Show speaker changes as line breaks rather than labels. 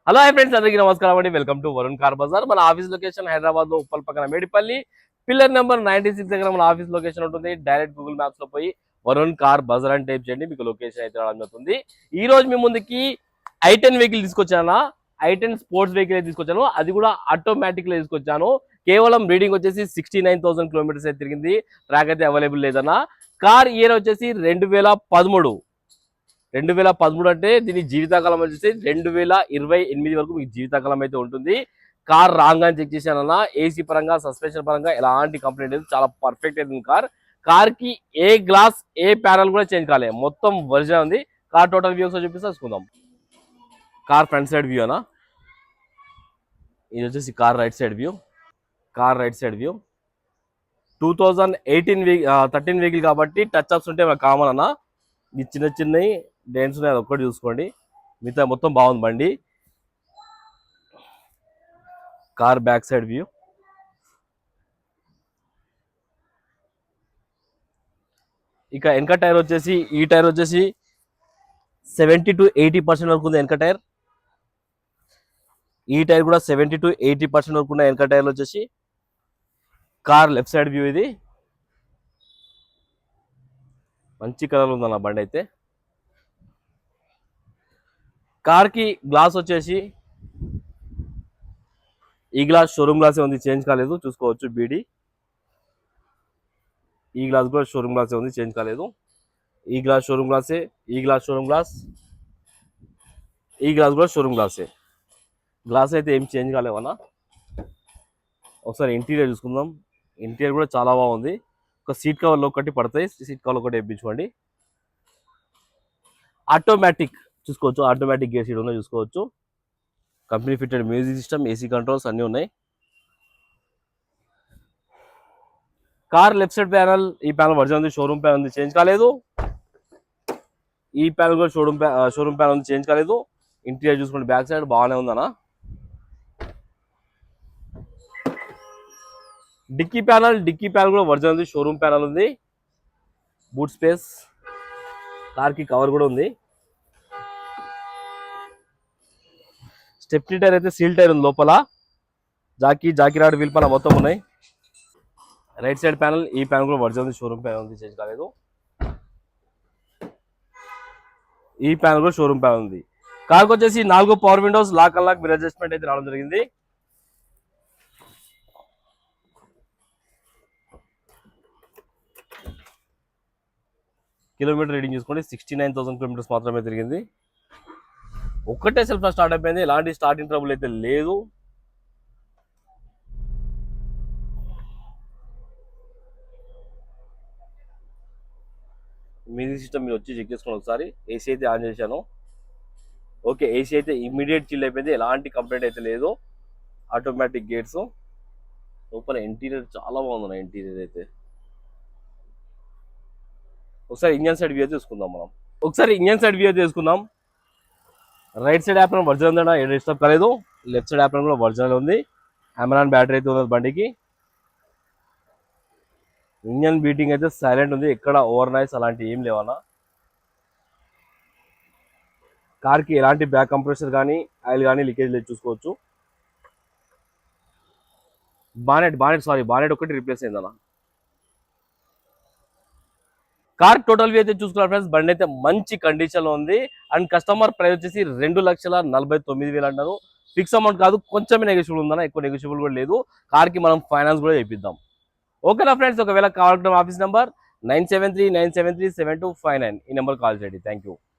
Hello hi friends, అందరికీ నమస్కారం అండి. Welcome to Varun car Bazaar. మన ఆఫీస్ లొకేషన్ హైదరాబాద్ లో ఉప్పల్ పక్కన మేడిపల్లి పిల్లర్ నెంబర్ 96 దగ్గర మన ఆఫీస్ లొకేషన్ ఉంటుంది. డైరెక్ట్ గూగుల్ మ్యాప్స్ లో పోయి వరుణ్ కార్ బజార్ అని టైప్ చేయండి, మీకు లొకేషన్ అయితే రావడం జరుగుతుంది. ఈ రోజు మీ ముందుకి i10 vehicle తీసుకొచ్చానా, i10 sports vehicle తీసుకొచ్చాను. అది కూడా ఆటోమేటిక్ లో తీసుకొచ్చాను. కేవలం రీడింగ్ వచ్చేసి 69,000 కిలోమీటర్స్ అయితే తిరిగింది. ట్రాక్ అయితే అవైలబుల్ లేదన్నా. కార్ ఇయర్ వచ్చేసి 2013 అంటే దీని జీవితకాలం వచ్చేసి 2028 వరకు మీకు జీవితకాలం అయితే ఉంటుంది. కార్ రాంగ్ అని చెక్ చేశానన్నా. ఏసీ పరంగా, సస్పెన్షన్ పరంగా ఎలాంటి కంప్లైంట్ లేదు. చాలా పర్ఫెక్ట్ అయితే కార్. కార్ కి ఏ గ్లాస్ ఏ ప్యానల్ కూడా చేంజ్ కాలే, మొత్తం ఒరిజినల్ ఉంది. కార్ టోటల్ వ్యూ చూపిస్తే చూసుకుందాం. కార్ ఫ్రంట్ సైడ్ వ్యూ అనా, ఇది వచ్చేసి car right side view. Car right side view 2013 vehicle కాబట్టి టచ్ అప్స్ ఉంటే కామన్ అన్న. ఈ చిన్న చిన్నవి డెన్స్ ఉన్నాయి, అది ఒక్కటి చూసుకోండి. మిగతా మొత్తం బాగుంది బండి. Car back side view. ఇక వెనక టైర్ వచ్చేసి, ఈ టైర్ వచ్చేసి 70 to 80% వరకు ఉంది వెనక టైర్. ఈ టైర్ కూడా 70 to 80% వరకు ఉన్నాయి వెనక టైర్లు వచ్చేసి. Car left side view. ఇది మంచి కలర్ ఉందన్న బండి అయితే. కార్ కి గ్లాస్ వచ్చేసి ఈ గ్లాస్ షోరూమ్ గ్లాసే ఉంది, చేంజ్ కాలేదు, చూసుకోవచ్చు. బీడీ ఈ గ్లాస్ కూడా షోరూమ్ గ్లాసే ఉంది, చేంజ్ కాలేదు. ఈ గ్లాస్ షోరూమ్ గ్లాసే, ఈ గ్లాస్ షోరూమ్ గ్లాస్, ఈ గ్లాస్ కూడా షోరూమ్ గ్లాసే. గ్లాస్ అయితే ఏం చేంజ్ కాలేవన్నా. ఒకసారి ఇంటీరియర్ చూసుకుందాం. ఇంటీరియర్ కూడా చాలా బాగుంది. ఒక సీట్ కవర్లో ఒకటి పడతాయి, సీట్ కవర్లో ఒకటి వేయించుకోండి. ఆటోమేటిక్ చూసుకోవచ్చు, ఆటోమేటిక్ గేర్ సీట్ ఉన్నాయి చూసుకోవచ్చు. Company fitted music system, AC controls అన్నీ ఉన్నాయి. కార్ లెఫ్ట్ సైడ్ ప్యానల్, ఈ ప్యానల్ వర్జన్ ఉంది, షోరూమ్ ప్యానల్ ఉంది, చేంజ్ కాలేదు. ఈ ప్యానల్ కూడా షోరూమ్ ప్యానల్ ఉంది, చేంజ్ కాలేదు. ఇంటీరియర్ చూసుకోండి, బ్యాక్ సైడ్ బాగానే ఉందన్నా. డిక్కీ ప్యానల్ కూడా వర్జన్ ఉంది, షోరూమ్ ప్యానల్ ఉంది. బూట్ స్పేస్, కార్ కి కవర్ కూడా ఉంది. స్టెప్నీ టైర్ అయితే సీల్ టైర్ ఉంది లోపల. జాకీ రాడ్ వీల్ పైన మొత్తం ఉన్నాయి. రైట్ సైడ్ ప్యానల్, ఈ ప్యానల్ కూడా వర్జన్ ఉంది, షోరూమ్ ప్యానల్ ఉంది, చేంజ్ కాలేదు. ఈ ప్యానల్ కూడా షోరూమ్ ప్యానల్ ఉంది. కార్కి వచ్చేసి 4 power windows, lock unlock mirror adjustment అయితే రావడం జరిగింది. కిలోమీటర్ రీడింగ్ చూసుకోండి, 69,000 కిలోమీటర్స్ మాత్రమే తిరిగింది. ఒక్కటే సెల్ఫ్ స్టార్ట్ అయిపోయింది, ఎలాంటి స్టార్టింగ్ ట్రబుల్ అయితే లేదు. మ్యూజిక్ సిస్టమ్ మీరు వచ్చి చెక్ చేసుకోండి ఒకసారి. ఏసీ అయితే ఆన్ చేశాను. ఓకే, ఏసీ అయితే ఇమ్మీడియట్ చిల్ అయిపోయింది, ఎలాంటి కంప్లైంట్ అయితే లేదు. Automatic gates. లోపల ఇంటీరియర్ చాలా బాగుంది. ఇంటీరియర్ అయితే ఒకసారి ఇంజన్ సైడ్ వ్యూ తీసుకుందాం మనం. రైట్ సైడ్ యాప్రాన్ వర్జన్ ఉందన్నా, ఏం డిస్టర్బ్ కాలేదు. లెఫ్ట్ సైడ్ యాప్రాన్ కూడా వర్జన్ ఉంది. అమెరాన్ బ్యాటరీ అయితే ఉన్నది బండికి. ఇంజన్ బీటింగ్ అయితే సైలెంట్ ఉంది, ఎక్కడ ఓవర్ నాయిస్ అలాంటి ఏం లేవన్నా. కార్కి ఎలాంటి బ్యాక్ కంప్రెసర్ కానీ ఆయిల్ కానీ లీకేజ్ లేదు, చూసుకోవచ్చు. బానెట్ ఒకటి రిప్లేస్ అయిందన్న. కార్ టోటల్ వ్యూ అయితే చూసుకున్నారు ఫ్రెండ్స్. బండి అయితే మంచి కండిషన్ లో ఉంది. అండ్ కస్టమర్ ప్రైస్ వచ్చేసి 2,49,000 అంటారు. ఫిక్స్ అమౌంట్ కాదు, కొంచెం నెగోషియబుల్ ఉందన్న, ఎక్కువ నెగోషియబుల్ కూడా లేదు. కార్ కి మనం ఫైనాన్స్ కూడా చేపిద్దాం. ఓకేనా ఫ్రెండ్స్, ఒకవేళ కావాలంటే ఆఫీస్ నెంబర్ 9739737259, ఈ నెంబర్ కాల్ చేయండి. Thank you.